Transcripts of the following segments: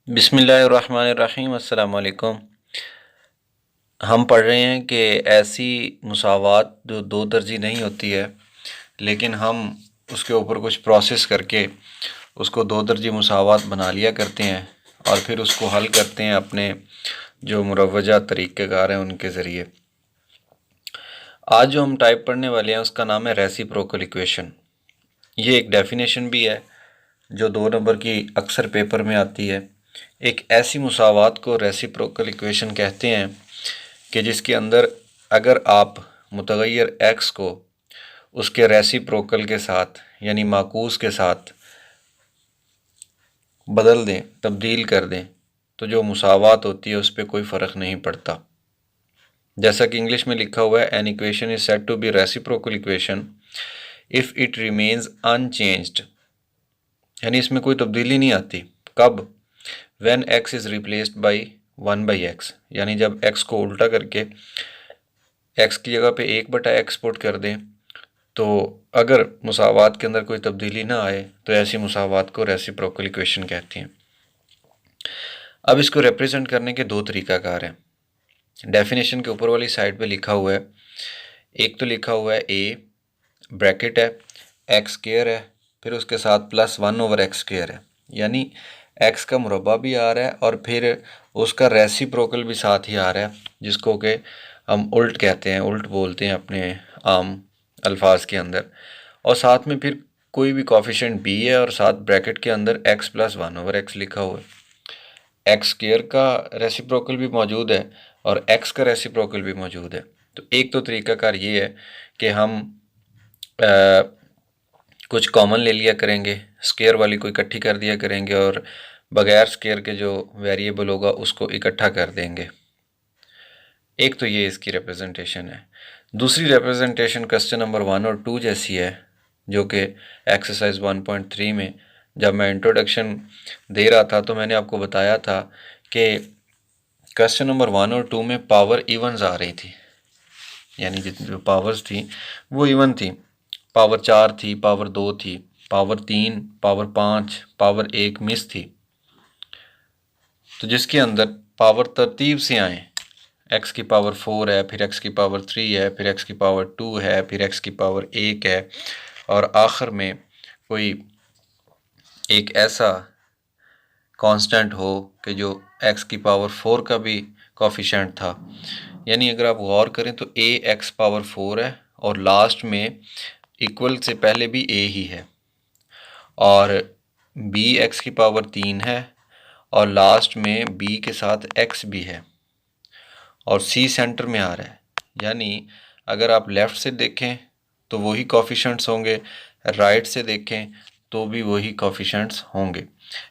बिस्मिल्लाहिर्रहमानिर्रहीम। अस्सलाम वालेकुम। हम पढ़ रहे हैं कि ऐसी मुसावात जो दो दर्जी नहीं होती है, लेकिन हम उसके ऊपर कुछ प्रोसेस करके उसको दो दर्जी मुसावात बना लिया करते हैं और फिर उसको हल करते हैं अपने जो मुरवजा तरीक़ेकार हैं उनके ज़रिए। आज जो हम टाइप पढ़ने वाले हैं उसका नाम है रेसिप्रोकल इक्वेशन। ये एक डेफिनेशन भी है जो 2 नंबर की अक्सर पेपर में आती है। एक ऐसी मुसावात को रेसिप्रोकल इक्वेशन कहते हैं कि जिसके अंदर अगर आप मुतग़य्यर एक्स को उसके रेसिप्रोकल के साथ यानी माकूस के साथ बदल दें, तब्दील कर दें, तो जो मुसावात होती है उस पर कोई फ़र्क नहीं पड़ता। जैसा कि इंग्लिश में लिखा हुआ है, an equation is said to be reciprocal equation if it remains unchanged, यानी इसमें कोई तब्दीली नहीं आती। कब? When x is replaced by 1/x, यानी जब x को उल्टा करके x की जगह पे 1/x पुट कर दें, तो अगर मुसावात के अंदर कोई तब्दीली ना आए तो ऐसी मुसावात को रेसिप्रोकल इक्वेशन कहते हैं। अब इसको रिप्रेजेंट करने के दो तरीक़ाकार हैं। डेफिनेशन के ऊपर वाली साइड पे लिखा हुआ है, एक तो लिखा हुआ है a ब्रैकेट है, एक्स स्क्वायर है, फिर उसके साथ +1/x स्क्वायर है, यानी x का मुरब्बा भी आ रहा है और फिर उसका रेसिप्रोकल भी साथ ही आ रहा है, जिसको कि हम उल्ट कहते हैं, उल्ट बोलते हैं अपने आम अल्फाज के अंदर। और साथ में फिर कोई भी कोफिशिएंट b है और साथ ब्रैकेट के अंदर x + 1/x लिखा हुआ है। एक्स स्क्वायर का रेसिप्रोकल भी मौजूद है और x का रेसिप्रोकल भी मौजूद है। तो एक तो तरीक़ाकार ये है कि हम कुछ कॉमन ले लिया करेंगे, स्क्वायर वाली को इकट्ठी कर दिया करेंगे और बगैर स्क्वायर के जो वेरिएबल होगा उसको इकट्ठा कर देंगे। एक तो ये इसकी रिप्रेजेंटेशन है। दूसरी रिप्रेजेंटेशन क्वेश्चन नंबर 1 और 2 जैसी है, जो कि एक्सरसाइज 1.3 में जब मैं इंट्रोडक्शन दे रहा था तो मैंने आपको बताया था कि क्वेश्चन नंबर 1 और 2 में पावर इवन्स आ रही थी, यानी जितनी जो पावर्स थी वो इवन थी। पावर 4 थी, पावर 2 थी, पावर 3, पावर 5, पावर 1 मिस थी। तो जिसके अंदर पावर तरतीब से आए, x की पावर 4 है, फिर x की पावर 3 है, फिर x की पावर 2 है, फिर x की पावर 1 है और आखिर में कोई एक ऐसा कांस्टेंट हो कि जो x की पावर 4 का भी कोफिशिएंट था। यानी अगर आप गौर करें तो a x पावर 4 है और लास्ट में इक्वल से पहले भी a ही है, और b x की पावर 3 है और लास्ट में b के साथ x भी है और c सेंटर में आ रहा है। यानी अगर आप लेफ़्ट से देखें तो वही कोफिशिएंट्स होंगे, राइट से देखें तो भी वही कोफिशिएंट्स होंगे।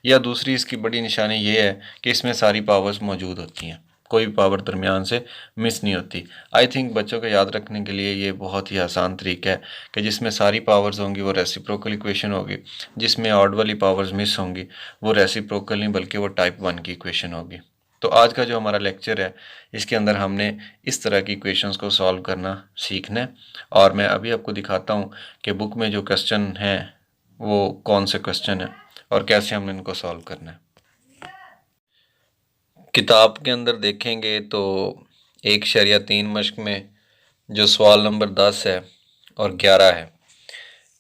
या दूसरी इसकी बड़ी निशानी ये है कि इसमें सारी पावर्स मौजूद होती हैं, कोई भी पावर दरमियान से मिस नहीं होती। आई थिंक बच्चों को याद रखने के लिए ये बहुत ही आसान तरीका है कि जिसमें सारी पावर्स होंगी वो रेसिप्रोकल इक्वेशन होगी, जिसमें ऑड वाली पावर्स मिस होंगी वो रेसिप्रोकल नहीं बल्कि वो टाइप 1 की इक्वेशन होगी। तो आज का जो हमारा लेक्चर है इसके अंदर हमने इस तरह की इक्वेशंस को सॉल्व करना सीखना है और मैं अभी आपको दिखाता हूँ कि बुक में जो क्वेश्चन हैं वो कौन से क्वेश्चन हैं और कैसे हमने इनको सॉल्व करना है। किताब के अंदर देखेंगे तो 1/3 मश्क में जो सवाल नंबर 10 है और 11 है,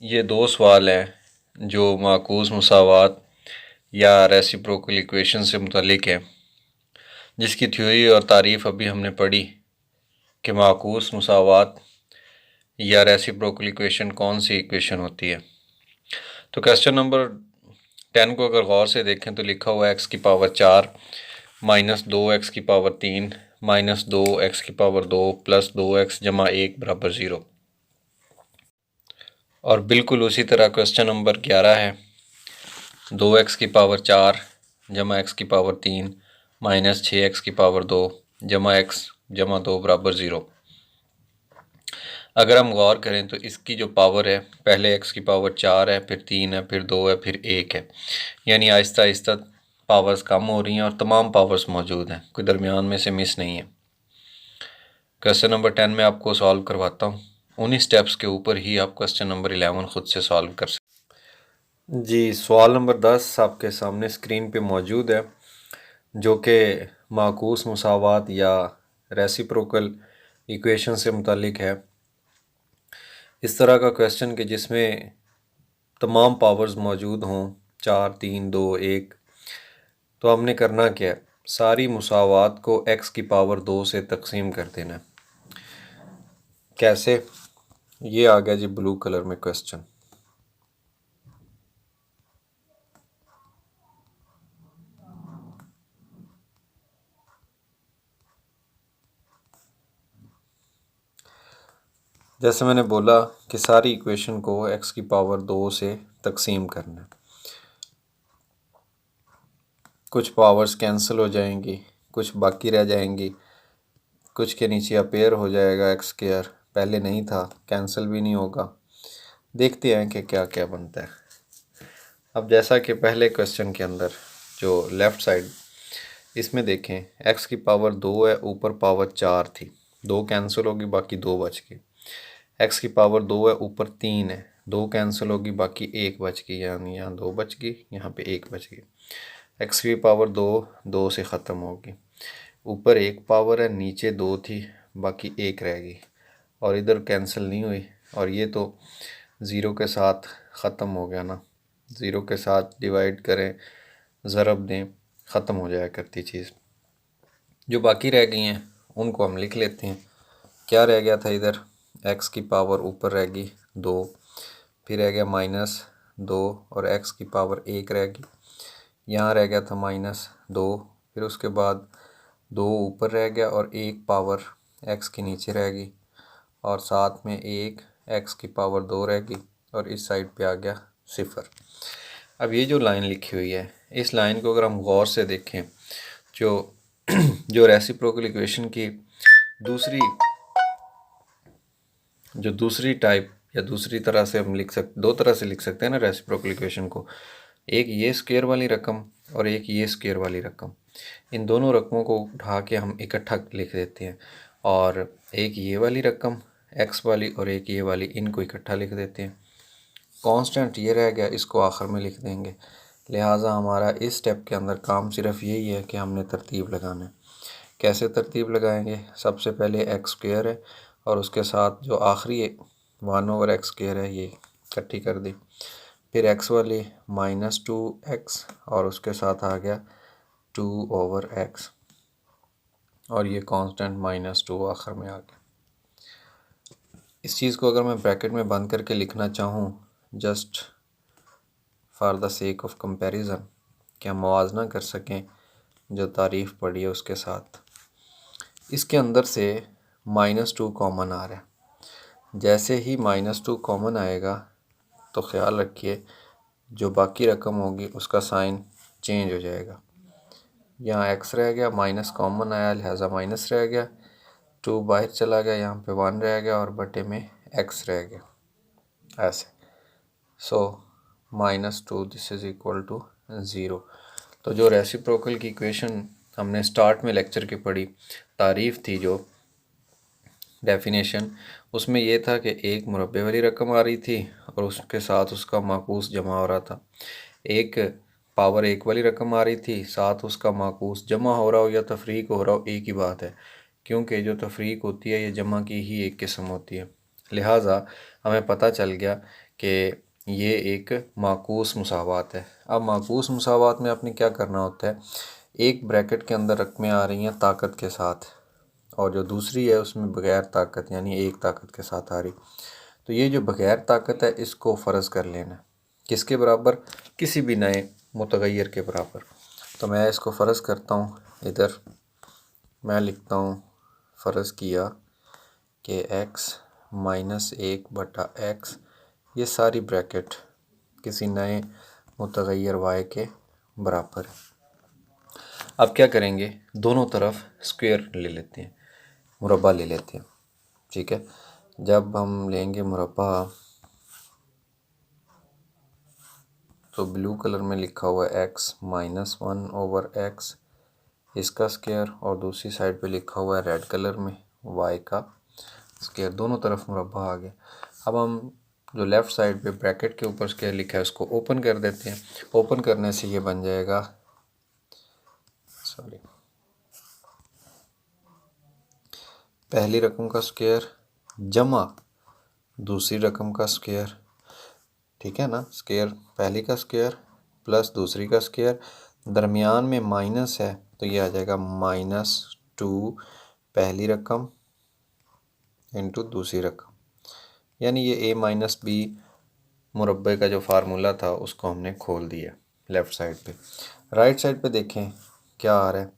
ये दो सवाल हैं जो माकूस मुसावात या रेसिप्रोकल इक्वेशन से मुतल्लिक है, जिसकी थ्योरी और तारीफ़ अभी हमने पढ़ी कि माकूस मुसावात या रेसिप्रोकल इक्वेशन कौन सी इक्वेशन होती है। तो क्वेश्चन नंबर 10 को अगर गौर से देखें तो लिखा हुआ है x की पावर 4 -2x की पावर 3 -2x की पावर 2 + 2x = 1 = 0। और बिल्कुल उसी तरह क्वेश्चन नंबर 11 है 2x की पावर 4 = x की पावर 3 -6x की पावर 2 = x = 2 = 0। अगर हम गौर करें तो इसकी जो पावर है, पहले x की पावर 4 है, फिर 3 है, फिर 2 है, फिर 1 है, यानी आहिस्ता आहिस्ता पावर्स कम हो रही हैं और तमाम पावर्स मौजूद हैं, कोई दरमियान में से मिस नहीं है। क्वेश्चन नंबर 10 में आपको सॉल्व करवाता हूँ, उन्हीं स्टेप्स के ऊपर ही आप क्वेश्चन नंबर 11 ख़ुद से सॉल्व कर सकते जी। सवाल नंबर 10 आपके सामने स्क्रीन पे मौजूद है जो कि माकूस मुसावात या रेसिप्रोकल इक्वेशन से मुतालिक है। इस तरह का क्वेश्चन कि जिसमें तमाम पावर्स मौजूद हों, 4, 3, 2, 1, तो हमने करना क्या है, सारी मुसावात को x की पावर 2 से तकसीम कर देना है। कैसे? ये आ गया जी ब्लू कलर में क्वेश्चन। जैसे मैंने बोला कि सारी इक्वेशन को x की पावर 2 से तकसीम करना है। कुछ पावर्स कैंसिल हो जाएंगी, कुछ बाकी रह जाएंगी, कुछ के नीचे अपेयर हो जाएगा एक्स स्क्वायर, पहले नहीं था, कैंसिल भी नहीं होगा। देखते हैं कि क्या क्या बनता है। अब जैसा कि पहले क्वेश्चन के अंदर जो लेफ़्ट साइड, इसमें देखें x की पावर 2 है, ऊपर पावर 4 थी, 2 कैंसिल होगी, बाकी 2 बच गई। x की पावर 2 है, ऊपर 3 है, 2 कैंसिल होगी, बाकी 1 बच गई, यानी यहाँ 2 बच गई, यहाँ पे 1 बच गई। x की पावर 2 2 से ख़त्म होगी, ऊपर 1 पावर है, नीचे 2 थी, बाकी 1 रह गई, और इधर कैंसिल नहीं हुई, और ये तो ज़ीरो के साथ ख़त्म हो गया ना। ज़ीरो के साथ डिवाइड करें, ज़रब दें, ख़त्म हो जाया करती चीज़। जो बाकी रह गई हैं उनको हम लिख लेते हैं। क्या रह गया था इधर, x की पावर ऊपर रह गई 2, फिर रह गया -2, और x की पावर 1 रह गई, यहाँ रह गया था -2, फिर उसके बाद 2 ऊपर रह गया और 1 पावर x के नीचे रह गई, और साथ में 1 x की पावर 2 रह गई, और इस साइड पे आ गया 0। अब ये जो लाइन लिखी हुई है, इस लाइन को अगर हम गौर से देखें, जो जो रेसिप्रोकल इक्वेशन की दूसरी टाइप या दूसरी तरह से हम दो तरह से लिख सकते हैं ना रेसिप्रोकल इक्वेशन को। एक ये स्क्वायर वाली रकम और एक ये स्क्वायर वाली रकम, इन दोनों रकमों को उठा के हम इकट्ठा लिख देते हैं, और एक ये वाली रकम x वाली और एक ये वाली, इनको इकट्ठा लिख देते हैं। कांस्टेंट ये रह गया, इसको आखिर में लिख देंगे। लिहाजा हमारा इस स्टेप के अंदर काम सिर्फ यही है कि हमने तरतीब लगाना है। कैसे तरतीब लगाएंगे? सबसे पहले एक्स स्क्वायर है और उसके साथ जो आखिरी 1/x स्क्वायर है ये इकट्ठी कर दी, फिर x वाली -2x और उसके साथ आ गया 2/x, और ये कांस्टेंट -2 आखिर में आ गया। इस चीज़ को अगर मैं ब्रैकेट में बंद करके लिखना चाहूँ, just for the sake of comparison, कि हम मुआवजा कर सकें जो तारीफ़ पढ़ी है उसके साथ, इसके अंदर से -2 कॉमन आ रहा है। जैसे ही -2 कॉमन आएगा तो ख़्याल रखिए जो बाकी रकम होगी उसका साइन चेंज हो जाएगा। यहाँ x रह गया, माइनस कॉमन आया लिहाजा माइनस रह गया, 2 बाहर चला गया, यहाँ पे 1 रह गया और बटे में x रह गया, ऐसे। सो -2 दिस इज़ इक्वल टू 0। तो जो रेसिप्रोकल की इक्वेशन हमने स्टार्ट में लेक्चर की पढ़ी, तारीफ़ थी जो डेफिनेशन, उसमें ये था कि एक मुरब्बे वाली रकम आ रही थी और उसके साथ उसका माकूस जमा हो रहा था। एक पावर 1 वाली रकम आ रही थी, साथ उसका माकूस जमा हो रहा हो या तफरीक हो रहा हो, एक ही बात है, क्योंकि जो तफरीक होती है ये जमा की ही एक किस्म होती है। लिहाजा हमें पता चल गया कि ये एक माकूस मुसावात है। अब माकूस मुसावात में आपने क्या करना होता है, एक ब्रैकेट के अंदर रकमें आ रही हैं ताकत के साथ, और जो दूसरी है उसमें बग़ैर ताकत यानी एक ताकत के साथ आ रही। तो ये जो बग़ैर ताकत है इसको फ़र्ज़ कर लेना, किसके बराबर? किसी भी नए मुतग़य्यर के बराबर। तो मैं इसको फ़र्ज़ करता हूँ, इधर मैं लिखता हूँ फ़र्ज़ किया कि x -1/x, ये सारी ब्रैकेट किसी नए मुतग़य्यर y के बराबर है। अब क्या करेंगे, दोनों तरफ स्क्वायर ले लेते हैं, मुरब्बा ले लेते हैं, ठीक है। जब हम लेंगे मुरब्बा तो ब्लू कलर में लिखा हुआ है x -1/x इसका स्क्वायर, और दूसरी साइड पे लिखा हुआ है रेड कलर में y का स्क्वायर, दोनों तरफ मुरब्बा आ गया। अब हम जो लेफ़्ट साइड पे ब्रैकेट के ऊपर स्क्वायर लिखा है उसको ओपन कर देते हैं। ओपन करने से ये बन जाएगा सॉरी, पहली रकम का स्क्वायर जमा दूसरी रकम का स्क्वायर, ठीक है ना। स्क्वायर पहली का स्क्वायर प्लस दूसरी का स्क्वायर, दरमियान में माइनस है तो ये आ जाएगा -2 पहली रकम इंटू दूसरी रकम, यानी ये a-b मुरब्बे का जो फार्मूला था उसको हमने खोल दिया लेफ़्ट साइड पे। राइट साइड पे देखें क्या आ रहा है।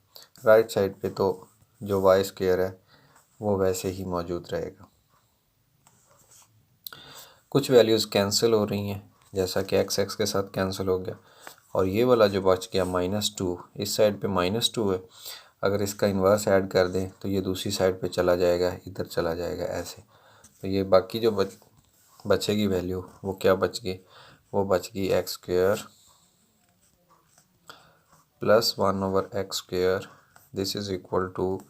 राइट साइड पे तो जो वाई स्क्वायर है वो वैसे ही मौजूद रहेगा। कुछ वैल्यूज़ कैंसिल हो रही हैं, जैसा कि x के साथ कैंसिल हो गया, और ये वाला जो बच गया -2, इस साइड पे -2 है, अगर इसका इन्वर्स ऐड कर दें तो ये दूसरी साइड पे चला जाएगा, इधर चला जाएगा ऐसे। तो ये बाकी जो बचेगी वैल्यू वो क्या बच गई, वो बच गई x² plus 1/x², this is equal to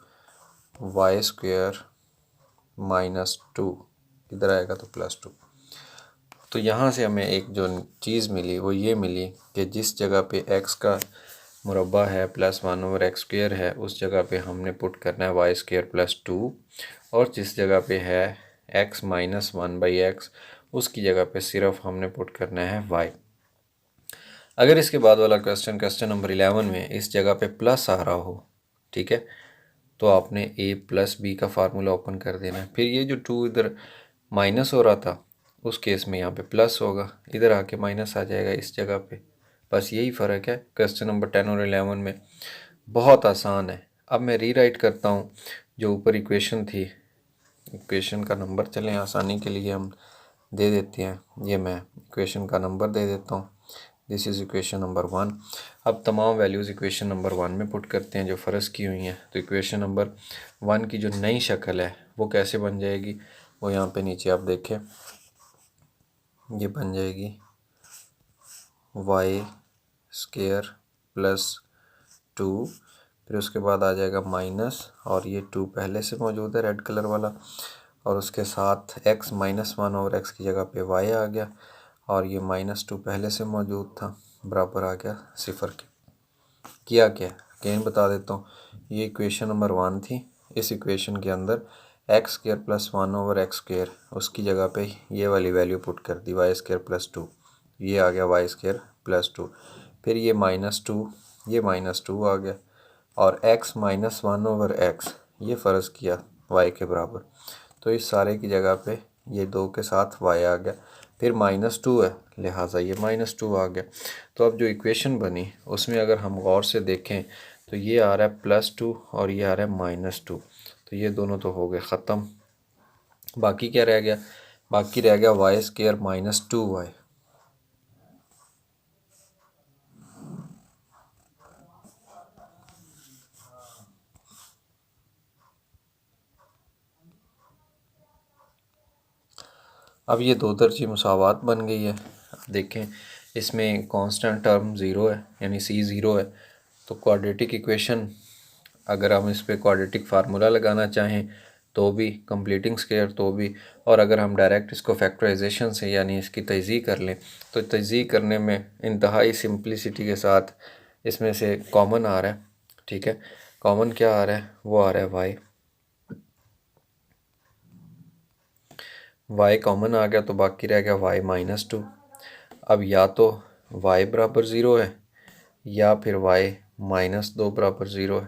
y² -2, इधर आएगा तो +2। तो यहाँ से हमें एक जो चीज़ मिली वो ये मिली कि जिस जगह पे x का मुरब्बा है +1/x² है, उस जगह पे हमने पुट करना है y² +2, और जिस जगह पे है x -1/x उसकी जगह पे सिर्फ हमने पुट करना है y। अगर इसके बाद वाला क्वेश्चन नंबर 11 में इस जगह पे प्लस आ रहा हो, ठीक है, तो आपने a + b का फार्मूला ओपन कर देना है। फिर ये जो 2 इधर माइनस हो रहा था उस केस में यहाँ पे प्लस होगा, इधर आके माइनस आ जाएगा इस जगह पे। बस यही फ़र्क है क्वेश्चन नंबर 10 और 11 में। बहुत आसान है। अब मैं रीराइट करता हूँ जो ऊपर इक्वेशन थी, इक्वेशन का नंबर चलें आसानी के लिए हम दे देते हैं। ये मैं इक्वेशन का नंबर दे देता हूँ, दिस इज़ इक्वेशन नंबर 1। अब तमाम वैल्यूज़ इक्वेशन नंबर 1 में पुट करते हैं जो फ़र्ज़ की हुई हैं। तो इक्वेशन नंबर 1 की जो नई शक्ल है वो कैसे बन जाएगी, वो यहाँ पे नीचे आप देखें, ये बन जाएगी y² +2, फिर उसके बाद आ जाएगा माइनस, और ये 2 पहले से मौजूद है रेड कलर वाला, और उसके साथ x -1/x की जगह पे y आ गया, और ये -2 पहले से मौजूद था, बराबर आ गया 0 के। किया क्या, अगेन बता देता हूँ, ये इक्वेशन नंबर 1 थी। इस इक्वेशन के अंदर x² +1/x², उसकी जगह पे ये वाली वैल्यू पुट कर दी y² +2, ये आ गया y² +2। फिर ये -2, ये -2 आ गया, और x -1/x ये फ़र्ज़ किया y के बराबर, तो इस सारे की जगह पे ये 2 के साथ y आ गया। फिर -2 है लिहाजा ये -2 आ गया। तो अब जो इक्वेशन बनी उसमें अगर हम गौर से देखें तो ये आ रहा है +2 और ये आ रहा है -2, तो ये दोनों तो हो गए ख़त्म। बाकी क्या रह गया, बाकी रह गया y² -2y। अब ये दो तरजी मुसावात बन गई है। अब देखें इसमें कांस्टेंट टर्म ज़ीरो है, यानी c ज़ीरो है, तो क्वाड्रेटिक इक्वेशन अगर हम इस पर क्वाड्रेटिक फार्मूला लगाना चाहें तो भी, कंप्लीटिंग स्क्वायर तो भी, और अगर हम डायरेक्ट इसको फैक्टराइजेशन से यानी इसकी तजज़ीह कर लें तो तजज़ीह करने में इंतहाई सिंपलिसिटी के साथ इसमें से कॉमन आ रहा है, ठीक है। कॉमन क्या आ रहा है, वो आ रहा है y। y कॉमन आ गया तो बाकी रह गया y -2। अब या तो y बराबर ज़ीरो है या फिर y -2 बराबर ज़ीरो है।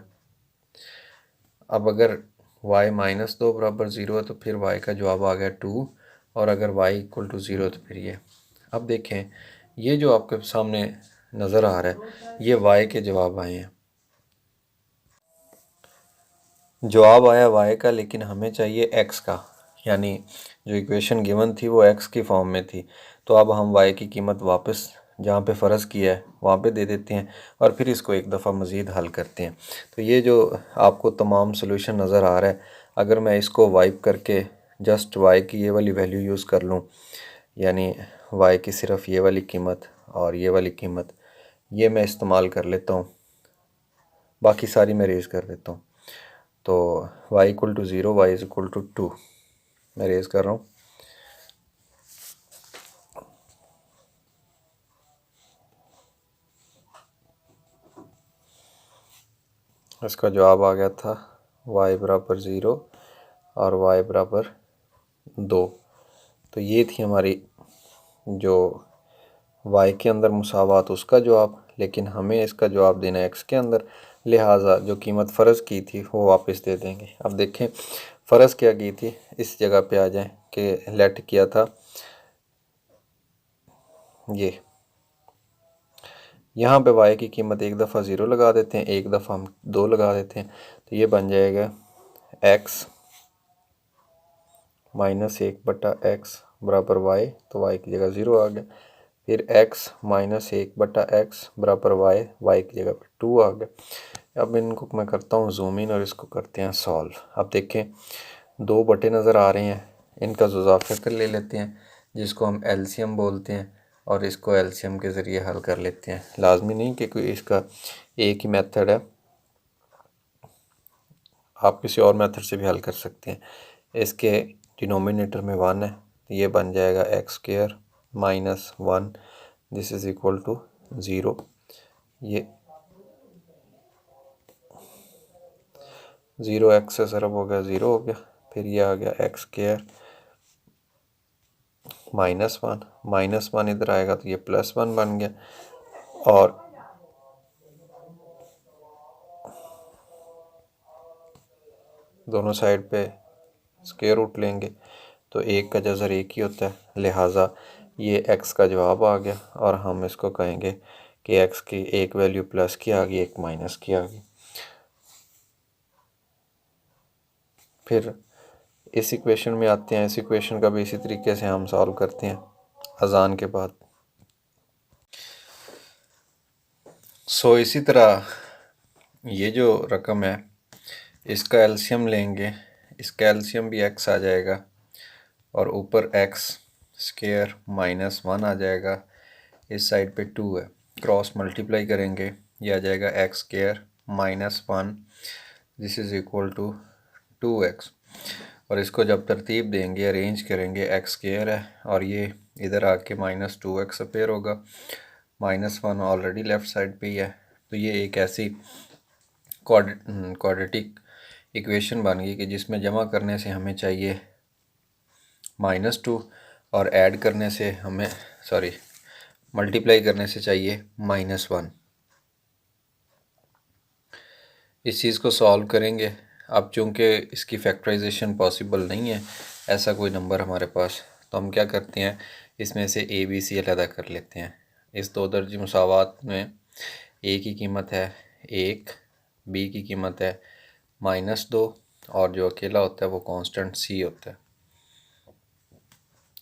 अब अगर y -2 बराबर ज़ीरो है तो फिर y का जवाब आ गया 2, और अगर y = 0 तो फिर ये। अब देखें ये जो आपके सामने नज़र आ रहा है ये y के जवाब आए हैं, जवाब आया y का, लेकिन हमें चाहिए x का, यानी जो इक्वेशन गिवन थी वो x की फॉर्म में थी। तो अब हम y की कीमत वापस जहाँ पे फ़र्ज़ किया है वहाँ पे दे देते हैं और फिर इसको एक दफ़ा मज़ीद हल करते हैं। तो ये जो आपको तमाम सॉल्यूशन नज़र आ रहा है, अगर मैं इसको वाइप करके जस्ट y की ये वाली वैल्यू यूज़ कर लूँ, यानी y की सिर्फ ये वाली कीमत और ये वाली कीमत, ये मैं इस्तेमाल कर लेता हूँ, बाकी सारी मैं रेज़ कर देता हूँ। तो y = 0, y = 2 मैं रेज़ कर रहा हूँ। इसका जवाब आ गया था y बराबर 0 और y बराबर 2। तो ये थी हमारी जो y के अंदर मुसावात उसका जवाब, लेकिन हमें इसका जवाब देना है x के अंदर, लिहाजा जो कीमत फ़र्ज़ की थी वो वापस दे देंगे। अब देखें फ़र्ज़ क्या की थी, इस जगह पे आ जाएं कि लेट किया था ये, यहाँ पे y की कीमत एक दफ़ा 0 लगा देते हैं, एक दफ़ा हम 2 लगा देते हैं, तो ये बन जाएगा x माइनस 1/x बराबर y, तो y की जगह 0 आ गया। फिर x माइनस 1/x बराबर y की जगह पे 2 आ गया। अब इनको मैं करता हूँ जूम इन और इसको करते हैं सॉल्व। अब देखें 2 बटे नज़र आ रहे हैं, इनका जुज़ा फ़िक्र ले लेते हैं जिसको हम एलसीएम बोलते हैं, और इसको एलसीएम के ज़रिए हल कर लेते हैं। लाजमी नहीं कि कोई इसका एक ही मेथड है, आप किसी और मेथड से भी हल कर सकते हैं। इसके डिनोमिनेटर में 1 है, तो ये बन जाएगा x² minus 1, this is equal to 0। ये 0 x से सरफ हो गया, 0 हो गया। फिर ये आ गया x² माइनस 1, माइनस 1 इधर आएगा तो ये +1 बन गया, और दोनों साइड पे स्क्वायर रूट लेंगे तो एक का जज़र एक ही होता है, लिहाजा ये x का जवाब आ गया। और हम इसको कहेंगे कि x की एक वैल्यू प्लस की आ गई, एक माइनस की आ गई। फिर इस इक्वेशन में आते हैं, इस इक्वेशन का भी इसी तरीके से हम सॉल्व करते हैं अज़ान के बाद। इसी तरह ये जो रकम है इसका एलसीएम लेंगे, इसका एलसीएम भी x आ जाएगा और ऊपर x² माइनस 1 आ जाएगा, इस साइड पे 2 है, क्रॉस मल्टीप्लाई करेंगे, ये आ जाएगा x² minus 1, this is equal to 2x। और इसको जब तरतीब देंगे, अरेंज करेंगे, x² है और ये इधर आके -2x अपेयर होगा, -1 ऑलरेडी लेफ़्ट साइड पे ही है। तो ये एक ऐसी क्वाड्रेटिक इक्वेशन बन गई कि जिसमें जमा करने से हमें चाहिए -2 और ऐड करने से हमें मल्टीप्लाई करने से चाहिए -1। इस चीज़ को सॉल्व करेंगे। अब चूँकि इसकी फैक्टराइजेशन पॉसिबल नहीं है, ऐसा कोई नंबर हमारे पास, तो हम क्या करते हैं, इसमें से a b c अलहदा कर लेते हैं। इस दो दर्जी मुसावात में a की कीमत है 1, b की कीमत है -2 और जो अकेला होता है वो कांस्टेंट c होता है।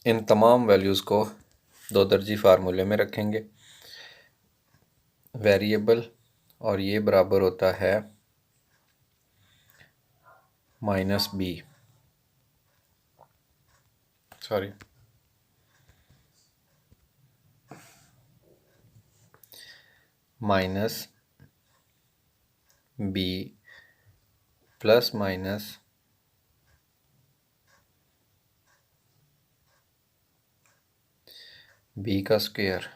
इन तमाम वैल्यूज़ को दो दर्जी फार्मूले में रखेंगे वेरिएबल, और ये बराबर होता है -b minus b plus minus b का स्क्वायर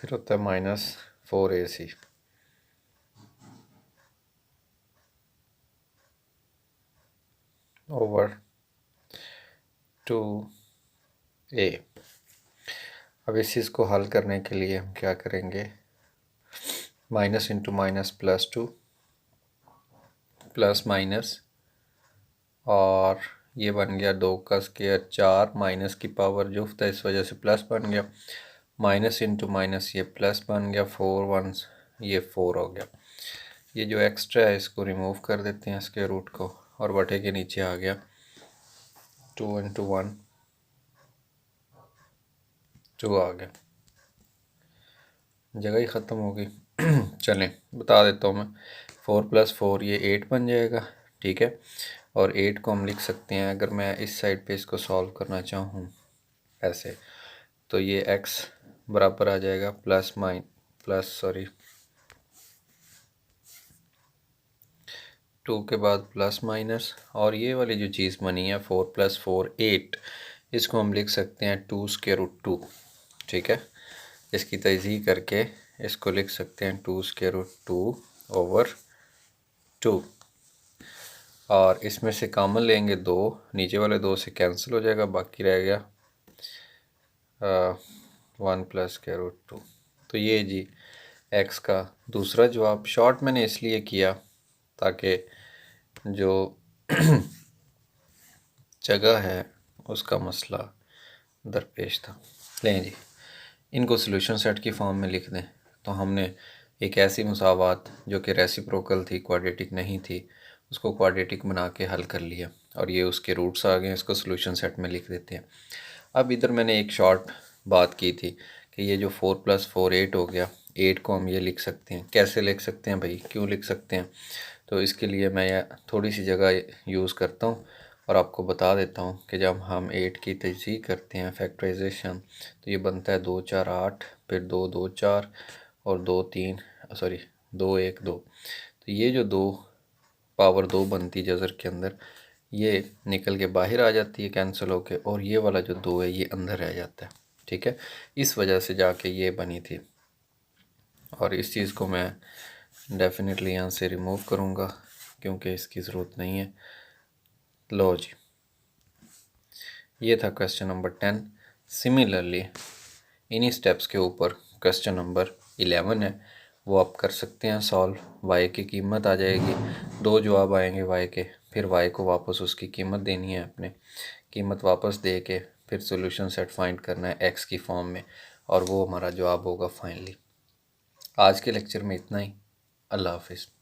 फिर होता है -4ac ओवर 2a। अब इस चीज़ को हल करने के लिए हम क्या करेंगे, minus into minus +2 plus minus, और ये बन गया 2 का स्क्वायर 4, माइनस की पावर जुफ्त है इस वजह से प्लस बन गया, माइनस इंटू माइनस ये प्लस बन गया, 4 1 ये 4 हो गया। ये जो एक्स्ट्रा है इसको रिमूव कर देते हैं स्क्वायर रूट को, और बटे के नीचे आ गया 2 इंटू 1 2 आ गया, जगह ही ख़त्म हो गई। चलें बता देता हूँ मैं, 4 + 4 ये 8 बन जाएगा, ठीक है। और 8 को हम लिख सकते हैं, अगर मैं इस साइड पे इसको सॉल्व करना चाहूँ ऐसे, तो ये x बराबर आ जाएगा 2 के बाद प्लस माइनस, और ये वाली जो चीज़ बनी है 4 + 4 8, इसको हम लिख सकते हैं 2√2। ठीक है, इसकी तजज़ीह करके इसको लिख सकते हैं 2√2/2, और इसमें से कॉमन लेंगे 2, नीचे वाले 2 से कैंसिल हो जाएगा, बाकी रह गया 1 + √2। तो ये जी एक्स का दूसरा जवाब। शॉर्ट मैंने इसलिए किया ताकि जो जगह है उसका मसला दरपेश था। लें जी, इनको सॉल्यूशन सेट की फॉर्म में लिख दें। तो हमने एक ऐसी मुसावात जो कि रेसिप्रोकल थी, क्वाड्रेटिक नहीं थी, उसको क्वाड्रेटिक बना के हल कर लिया, और ये उसके रूट्स आ गए, इसको सॉल्यूशन सेट में लिख देते हैं। अब इधर मैंने एक शॉर्ट बात की थी कि ये जो 4 + 4 8 हो गया, 8 को हम ये लिख सकते हैं। कैसे लिख सकते हैं भाई, क्यों लिख सकते हैं? तो इसके लिए मैं थोड़ी सी जगह यूज़ करता हूँ और आपको बता देता हूँ कि जब हम 8 की तजज़ीह करते हैं फैक्टराइजेशन, तो ये बनता है 2 4 8, फिर 2 2 4 और 2 3 सॉरी 2 1 2। तो ये जो 2 पावर 2 बनती जज़र के अंदर, ये निकल के बाहर आ जाती है कैंसिल होके, और ये वाला जो 2 है ये अंदर रह जाता है। ठीक है, इस वजह से जाके ये बनी थी, और इस चीज़ को मैं डेफिनेटली यहाँ से रिमूव करूँगा क्योंकि इसकी ज़रूरत नहीं है। लो जी, ये था क्वेश्चन नंबर 10। सिमिलरली इन्हीं स्टेप्स के ऊपर क्वेश्चन नंबर 11 है, वो आप कर सकते हैं सॉल्व। y की कीमत आ जाएगी, 2 जवाब आएंगे y के, फिर y को वापस उसकी कीमत देनी है, अपने कीमत वापस दे के फिर सॉल्यूशन सेट फाइंड करना है x की फॉर्म में, और वो हमारा जवाब होगा फाइनली। आज के लेक्चर में इतना ही। अल्लाह हाफिज़।